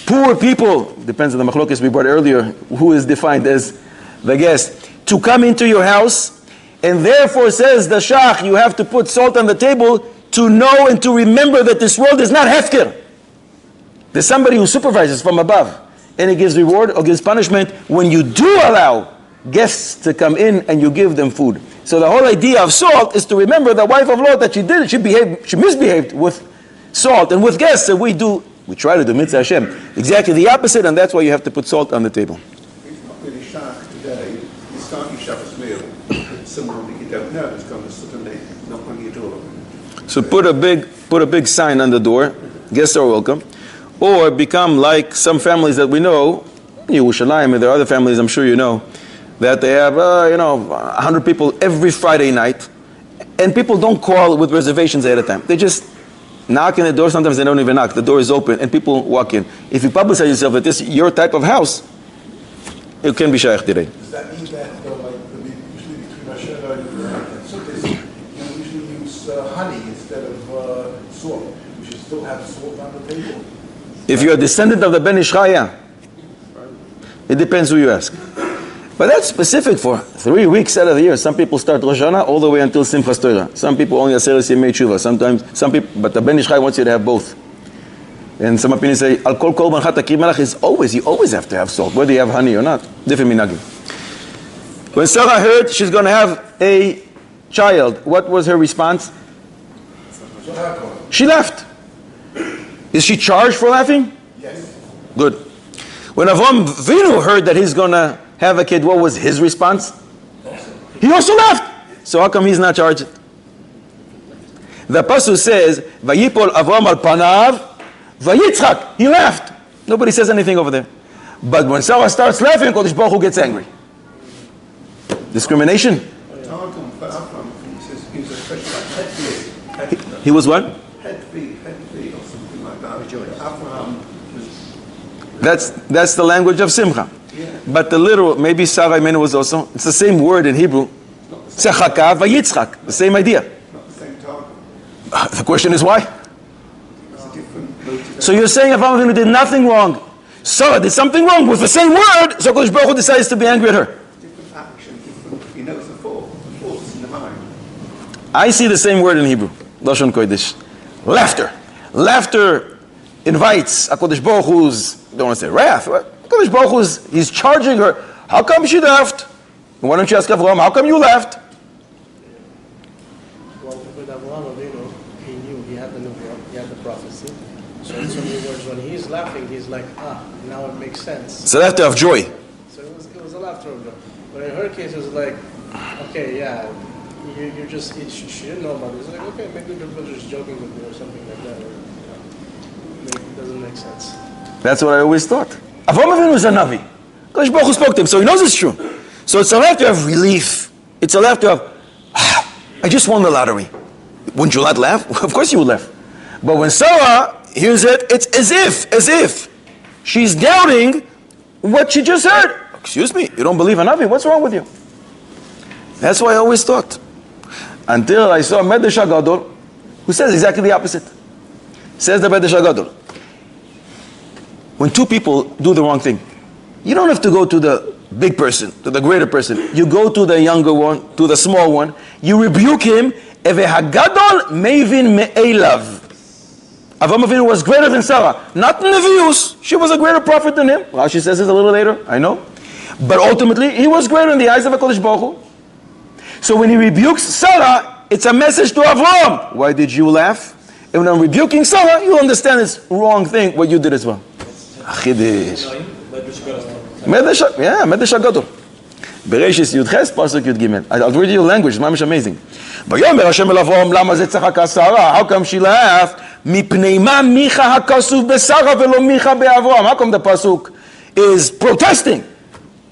poor people, depends on the machlokes we brought earlier, who is defined as the guest, to come into your house, and therefore says the Shach, you have to put salt on the table to know and to remember that this world is not hefker. There's somebody who supervises from above, and he gives reward or gives punishment when you do allow guests to come in and you give them food. So the whole idea of salt is to remember the wife of Lot that she misbehaved with salt and with guests, and we try to do mitzvah Hashem. Exactly the opposite, and that's why you have to put salt on the table. It's not really Shach today. You start your Shabbos meal. Someone that you don't know is going to suddenly knock on your door. So put a big sign on the door, guests are welcome, or become like some families that we know, Yerushalayim, and there are other families I'm sure you know, that they have 100 people every Friday night, and people don't call with reservations ahead of time. They just knock on the door. Sometimes they don't even knock. The door is open, and people walk in. If you publicize yourself that this is your type of house, it can be shaykh today. Does that mean that, usually between Asherah and Sukkot, you usually use honey instead of salt? We should still have salt on the table. If you're a descendant of the Ben Ishchaya, it depends who you ask. But that's specific for 3 weeks out of the year. Some people start Rosh Hashanah all the way until Simchas Torah. Some people only Aseret Yemei Tshuva. Some people, but the Ben Ishchai wants you to have both. And some opinions say, Al kol korban chatakriv melach is always, you always have to have salt, whether you have honey or not. Different minhagim. When Sarah heard she's going to have a child, what was her response? She left. Is she charged for laughing? Yes. Good. When Avraham Avinu heard that he's going to have a kid, what was his response? He also laughed. So how come he's not charged? The pasuk says, "Vayipol Avraham al panav, vayitzchak." He laughed. Nobody says anything over there. But when Sarah starts laughing, Kodesh Baruch Hu gets angry. Discrimination. Targum for Avraham, he says he was a special like head He was what? head feet or something like that. Avraham was That's the language of Simcha. But the literal, maybe Sarah Imenu was also, it's the same word in Hebrew. Tzachaka vayitzchak, the same idea. not the same targum. The question is why? It's a different motive. So you're saying Avraham Avinu did nothing wrong. Sarah did something wrong with the same word, so Kodesh Baruch Hu decides to be angry at her. Different action, different. He knows the thoughts in the mind. I see the same word in Hebrew. Lashon Kodesh. Laughter. Laughter invites HaKadosh Baruch Hu's, don't want to say wrath. HaKadosh Baruch Hu's, he's charging her. How come she laughed? Why don't you ask Avraham, how come you laughed? Well, with Avraham Avinu, he knew he had the nubuah, he had the prophecy. So in so many words, when he's laughing, he's like, now it makes sense. It's a laughter of joy. So it was a laughter of joy. But in her case, it was like, okay, yeah, you just, she didn't know about this. It's like, okay, maybe the brother is joking with me or something like that. Or, it doesn't make sense. That's what I always thought. Avraham Avinu is a Navi. HaKadosh Baruch Hu spoke to him, so he knows it's true. So it's a laughter of relief. It's a laughter of, I just won the lottery. Wouldn't you not laugh? Of course you would laugh. But when Sarah hears it, it's as if she's doubting what she just heard. Excuse me, you don't believe in Navi? What's wrong with you? That's what I always thought. Until I saw Medrash HaGadol, who says exactly the opposite. Says the Medrash HaGadol, when two people do the wrong thing, you don't have to go to the big person, to the greater person. You go to the younger one, to the small one. You rebuke him. Evehagadol mevin me'elav. Avraham Avinu was greater than Sarah. Not in Nevius. She was a greater prophet than him. Rashi says this a little later, I know. But ultimately, he was greater in the eyes of HaKadosh Baruch Hu. So when he rebukes Sarah, it's a message to Avraham. Why did you laugh? And when I'm rebuking Sarah, you'll understand this wrong thing, what you did as well. Achidish. Medrash HaGadol. Bereshis Yudches, Pasuk Yud Gimel. I'll read you the language, it's mamish amazing. Vayomer Hashem el Avraham, lama ze tzachaka Sarah? How come she laughed? Mipnei ma micha hakasuv besarah velo micha beAvraham. How come the Pasuk is protesting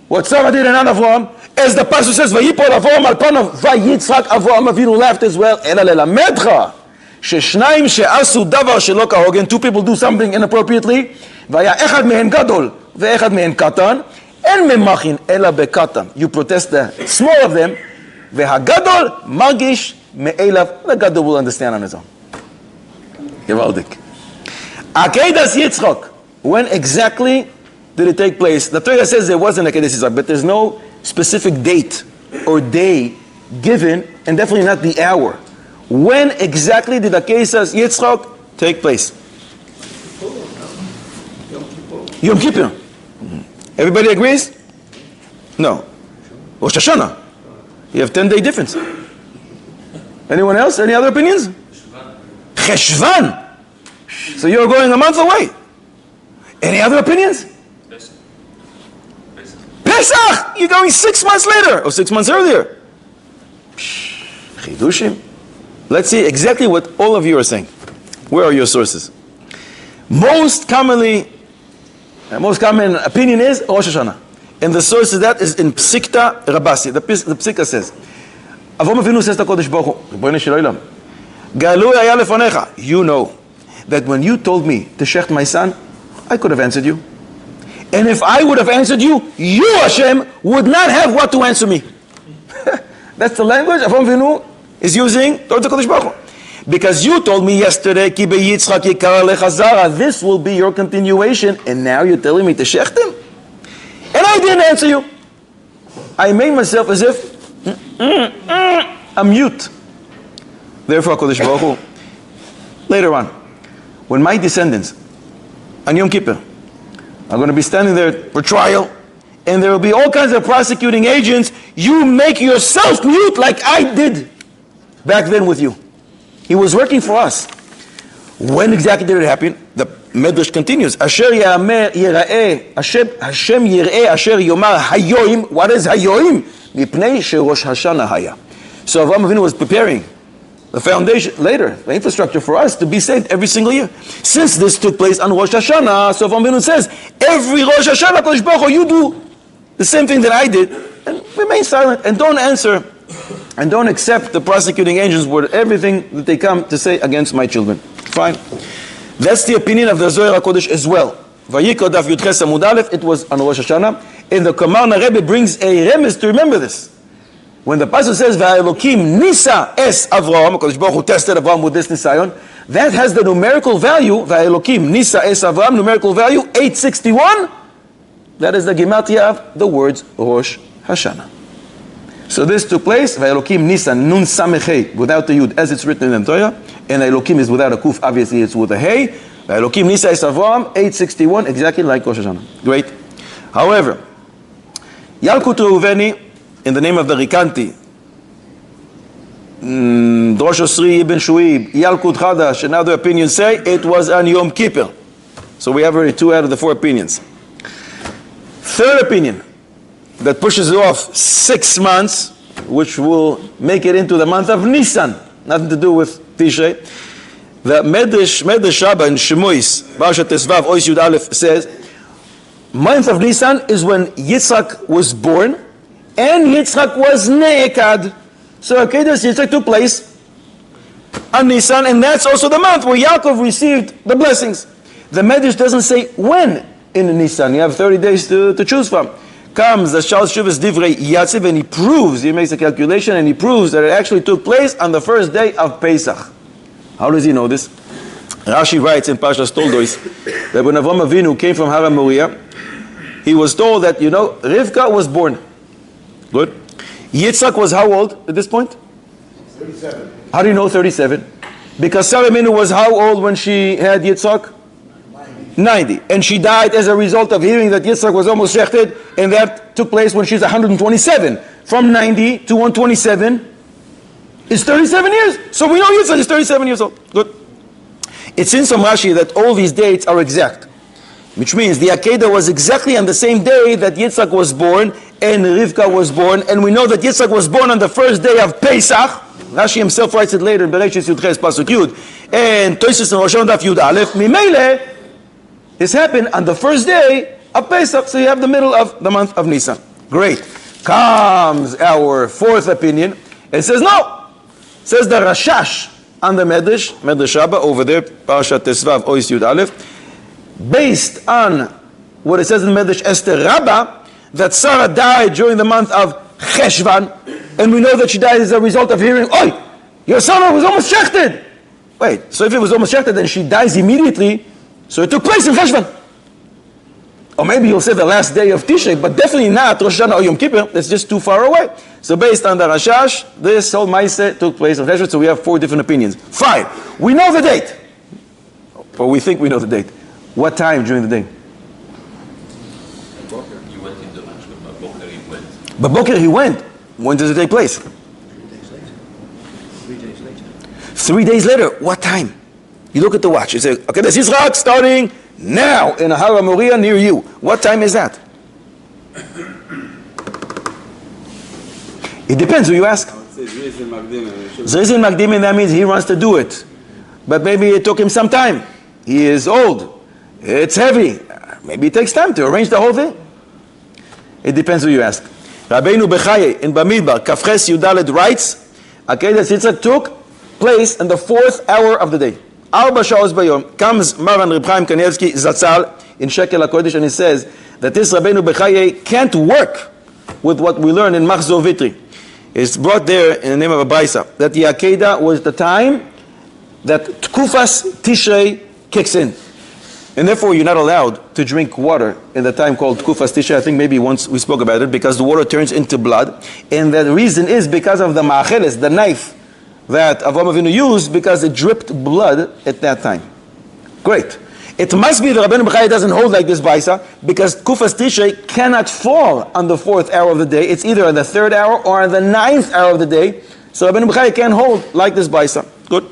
what Sarah did and not Avraham? As the Pasuk says, Vayipol Avraham al panav vayitzchak, Avraham Avinu laughed as well. Ela lelamedcha sheshnayim she'asu davar shelo kahogen. Two people do something inappropriately. Vaya echad mehen gadol ve'echad mehen katan. En memachin ela bekatan. You protest the small of them. Ve'hagadol margish me'elav. The gadol will understand on his own. Yevaldik. Akedas Yitzchok. When exactly did it take place? The Torah says there wasn't Akedas Yitzchok, but there's no specific date or day given, and definitely not the hour. When exactly did Akedas Yitzchok take place? Yom Kippur. Everybody agrees? No. Rosh Hashanah. You have 10-day difference. Anyone else? Any other opinions? Cheshvan. So you're going a month away. Any other opinions? Pesach. You're going 6 months later or 6 months earlier. Chidushim. Let's see exactly what all of you are saying. Where are your sources? Most common opinion is Rosh Hashanah. And the source of that is in Psikta Rabasi. The Psikta says, Avraham Avinu says to Kodesh Baruch Hu, Ribono Shel Olam, Galui haya lefanecha. You know that when you told me to shecht my son, I could have answered you. And if I would have answered you, you, Hashem, would not have what to answer me. That's the language Avraham Avinu is using towards the Kodesh Baruch Hu. Because you told me yesterday, Ki beYitzchak yikara lecha zara, this will be your continuation, and now you're telling me to shecht him? And I didn't answer you. I made myself as if I'm mute. Therefore, Kodesh Baruch Hu, later on, when my descendants on Yom Kippur are going to be standing there for trial, and there will be all kinds of prosecuting agents, you make yourself mute like I did back then with you. He was working for us. When exactly did it happen? The Medrash continues. Asher yameh yira'eh, Hashem yira'eh asher yomar hayoim. What is hayoim? Mipnei sherosh Hashanah haya. So Avraham Avinu was preparing the foundation, later, the infrastructure for us to be saved every single year. Since this took place on Rosh Hashanah, so Avraham Avinu says, every Rosh Hashanah, Kodesh Baruch Hu, you do the same thing that I did, and remain silent, and don't answer, and don't accept the prosecuting angels with everything that they come to say against my children. Fine. That's the opinion of the Zohar HaKodesh as well. Vayikra Daf Yudches Amud Aleph, it was on Rosh Hashanah, and the Kamarna Rebbe brings a remez to remember this. When the pasuk says Va'elokim Nisa Es Avraham, because Baruch Hu tested Avraham with this nisayon, that has the numerical value Va'elokim Nisa Es Avraham, numerical value 861. That is the gematria of the words Rosh Hashanah. So this took place Va'elokim Nisa Nun Samechei without the Yud as it's written in the Torah, and Elokim is without a Kuf. Obviously it's with a Hey. Va'elokim Nisa Es Avraham 861, exactly like Rosh Hashanah. Great. However, Yalkut Reuveni, in the name of the Rikanti, Drosh Osri Ibn Shuib, Yalkut Chadash, and other opinions say it was on Yom Kippur. So we have already 2 out of the 4 opinions. Third opinion that pushes it off 6 months, which will make it into the month of Nisan, nothing to do with Tishrei. The Medrash Rabbah in Shemuis, Parashat Tesvav, Ois Yud Aleph says, month of Nisan is when Yitzchak was born, and Yitzchak was Ne'ekad. So Akedas Yitzchak took place on Nisan, and that's also the month where Yaakov received the blessings. The Medrash doesn't say when in Nisan. You have 30 days to choose from. Comes the Shal Shuvas Divrei Yatziv, and he proves, he makes a calculation, and he proves that it actually took place on the first day of Pesach. How does he know this? Rashi writes in Parshas Toldos that when Avraham Avinu came from Har Moriah, he was told that, Rivka was born. Good. Yitzchak was how old at this point? 37. How do you know 37? Because Sarah Minu was how old when she had Yitzchak? 90. And she died as a result of hearing that Yitzchak was almost shechted, and that took place when she's 127. From 90 to 127 is 37 years. So we know Yitzchak is 37 years old. Good. It's in some Rashi that all these dates are exact, which means the Akedah was exactly on the same day that Yitzchak was born and Rivka was born, and we know that Yitzchak was born on the first day of Pesach. Rashi himself writes it later in Bereshit Yudches Pasuk Yud, and Tosfos in Rosh Hashanah Daf Yud Aleph. Mimele, this happened on the first day of Pesach, so you have the middle of the month of Nisan. Great. Comes our fourth opinion. It says no. It says the Rashash on the Medrash Rabbah over there, Parashat Tesvav Ois Yud Aleph, based on what it says in Medrash Esther Rabbah, that Sarah died during the month of Cheshvan, and we know that she died as a result of hearing, "Oi, your son was almost shechted." Wait, so if it was almost shechted, then she dies immediately, so it took place in Cheshvan. Or maybe you'll say the last day of Tishrei, but definitely not Rosh Hashanah or Yom Kippur. That's just too far away. So based on the Rashash, this whole Maaseh took place in Cheshvan, so we have 4 different opinions. Fine, we know the date, or we think we know the date. What time during the day? He went in the match, but Boker he went. But Boker he went. When does it take place? 3 days later. 3 days later. 3 days later. What time? You look at the watch. It says, okay, this is Yitzchak starting now in Har Moriah near you. What time is that? It depends who you ask. Zrizin Magdimin, that means he wants to do it. But maybe it took him some time. He is old. It's heavy. Maybe it takes time to arrange the whole thing. It depends who you ask. Rabbeinu Bechaye in Bamidbar, Kafches Yudalet writes, Akedas Yitzchak took place in the 4th hour of the day. Arba Sha'os Bayom. Comes Maran Reb Chaim Kanievsky Zatzal in Shekel HaKodesh, and he says that this Rabbeinu Bechaye can't work with what we learn in Machzor Vitri. It's brought there in the name of a Baisa, that the Akedah was the time that Tkufas Tishrei kicks in. And therefore you're not allowed to drink water in the time called Tkufas Tishrei. I think maybe once we spoke about it, because the water turns into blood. And the reason is because of the ma'acheles, the knife that Avraham Avinu used, because it dripped blood at that time. Great. It must be that Rabbeinu Bechaye doesn't hold like this Baisa, because Tkufas Tishrei cannot fall on the 4th hour of the day. It's either on the 3rd hour or on the 9th hour of the day. So Rabbeinu Bechaye can't hold like this Baisa. Good.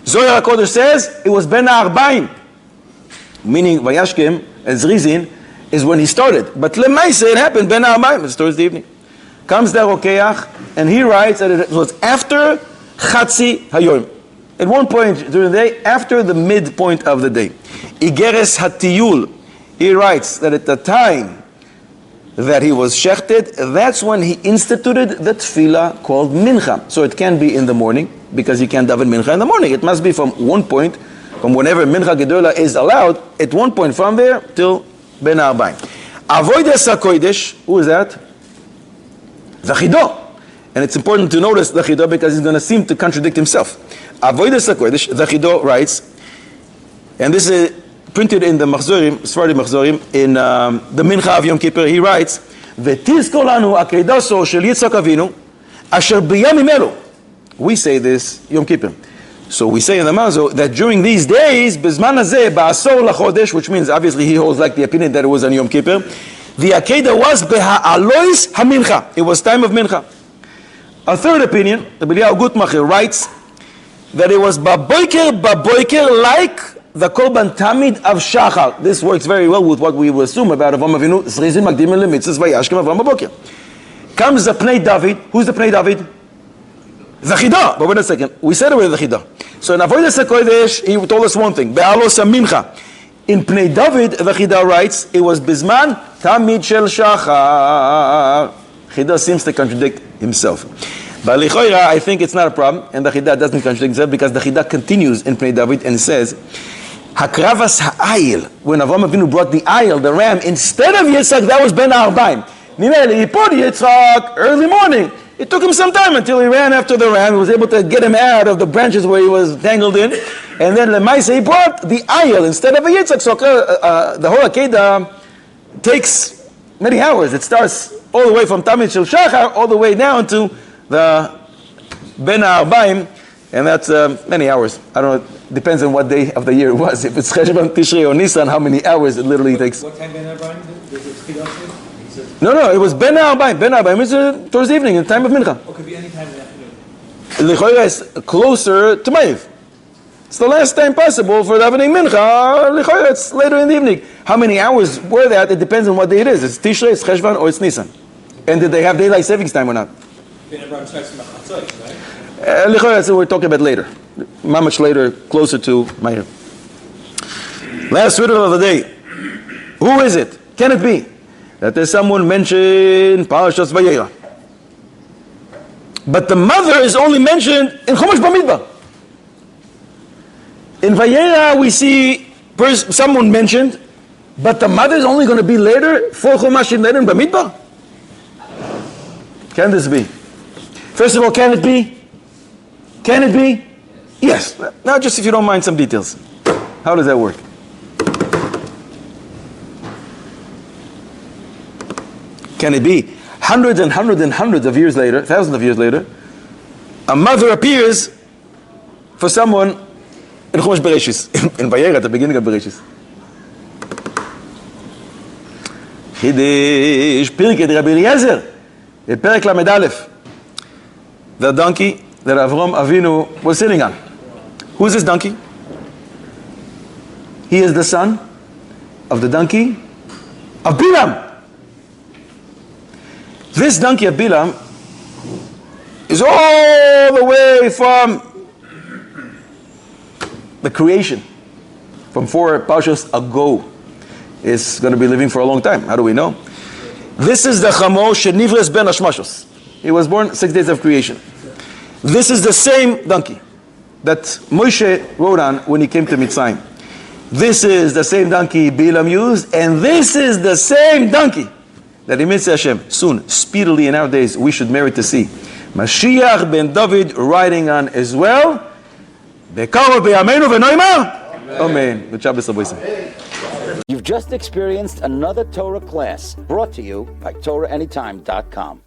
Zohar HaKodesh says it was Ben Ha'arbaim. meaning Vayashkem and Zrizin, is when he started. But Lemaise, it happened Ben Arbaim, it's Thursday evening. Comes the Rokeach, and he writes that it was after Chatzi Hayoim. At one point during the day, after the midpoint of the day. Igeres Hatiyul, he writes that at the time that he was shechted, that's when he instituted the tefillah called Mincha. So it can be in the morning, because you can't daven Mincha in the morning. It must be from one point, from whenever Mincha Gedola is allowed, at one point from there till Ben Arbaim. Avodas HaKodesh, who is that? The Chido. And it's important to notice the Chido because he's going to seem to contradict himself. Avodas HaKodesh, the Chido writes, and this is printed in the Machzorim, Sfardi Machzorim, in the Mincha of Yom Kippur, he writes, V'tizkor lanu akedaso shel Yitzchak Avinu, asher b'yamim elu. We say this Yom Kippur. So we say in the Mazo that during these days, Bizman hazeh ba'asor lachodesh, which means obviously he holds like the opinion that it was on Yom Kippur, the Akedah was beha'alois hamincha. It was time of Mincha. A third opinion, the B'liyahu Gutmacher writes that it was baboiker like the Korban Tamid of Shachar. This works very well with what we will assume about Avraham Avinu. Zrizin Magdim Lemitzvos Vayashkem Avraham Baboker. Comes the Pnei David. Who's the Pnei David? The Chidah. But wait a second. We said it with the Chidah. So in Avodas HaKodesh, he told us one thing. Be'alos HaMincha. In Pnei David, the Chidah writes, it was Bizman Tamid Shel Shachar. Chidah seems to contradict himself. But Lichoira, I think it's not a problem, and the Chidah doesn't contradict himself because the Chidah continues in Pnei David and says, Hakravas ha'ayil, when Avraham Avinu brought the ayil, the ram, instead of Yitzchak, that was Ben Arbaim. Nimeli, he put Yitzchak early morning. It took him some time until he ran after the ram. He was able to get him out of the branches where he was tangled in. And then Lemaise, he brought the ayil instead of a Yitzchak. So the whole Akedah takes many hours. It starts all the way from Tamid Shel Shachar, all the way down to the Ben Arbaim, and that's many hours. I don't know, depends on what day of the year it was. If it's Cheshvan, Tishrei, or Nisan, how many hours it literally takes. What time Ben Arbaim? Does it speed up to? No, it was Ben Arbaim. Ben Arbaim is Thursday evening, in the time of Mincha. Or could be any time in the afternoon. L'choira is closer to Ma'iv. It's the last time possible for davening Mincha. L'choira, it's later in the evening. How many hours were that? It depends on what day it is. It's Tishrei, it's Cheshvan, or it's Nisan. And did they have daylight savings time or not? Ben Arbaim starts from Chatzos, right? That's what we're talking about later. Not much later, closer to Ma'iv. Last riddle of the day. Who is it? Can it be that there's someone mentioned Parashas Vayera, but the mother is only mentioned in Chumash Bamidbar? In Vayera we see someone mentioned, but the mother is only going to be later, 4 Chumashim later in Bamidbar? Can this be? First of all, can it be? Can it be? Yes. Now just if you don't mind some details. How does that work? Can it be hundreds and hundreds and hundreds of years later, thousands of years later, a mother appears for someone in Chumash Bereshis, in Vayera, at the beginning of Bereshis? Chidish Pirkei Rabbi Eliezer, in Perek Lamed Aleph, the donkey that Avraham Avinu was sitting on. Who is this donkey? He is the son of the donkey of Bilam. This donkey of Bilam is all the way from the creation, from 4 parshas ago. It's going to be living for a long time. How do we know? This is the Chamo Shenivres Ben Hashmashos. He was born 6 days of creation. This is the same donkey that Moshe rode on when he came to Mitzrayim. This is the same donkey Bilam used, and this is the same donkey that Emitz Hashem, soon, speedily in our days, we should merit to see Mashiach ben David riding on as well. Bekaro be'amenu v'noimah. Amen. Good job, You've just experienced another Torah class brought to you by TorahAnytime.com.